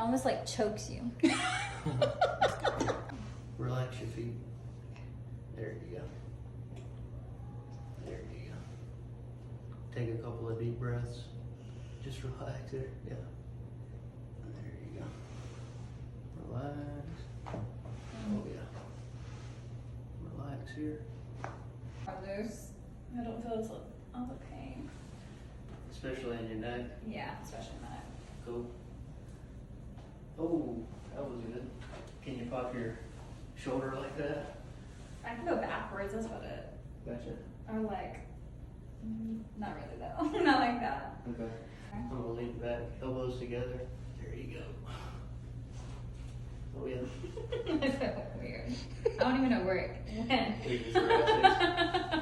almost like chokes you. Relax your feet. There you go. There you go. Take a couple of deep breaths. Just relax there. Yeah. There you go. Relax. Oh yeah. Relax here. Others, I don't feel all the pain. Especially in your neck. Yeah, especially that. Cool. Oh, that was good. Can you pop your shoulder like that? I can go backwards, that's about it. Gotcha. Or like, not really though. Not like that. Okay. I'm gonna lean back, elbows together. There you go. Oh yeah. That's so weird. I don't even know where it went. We just relax.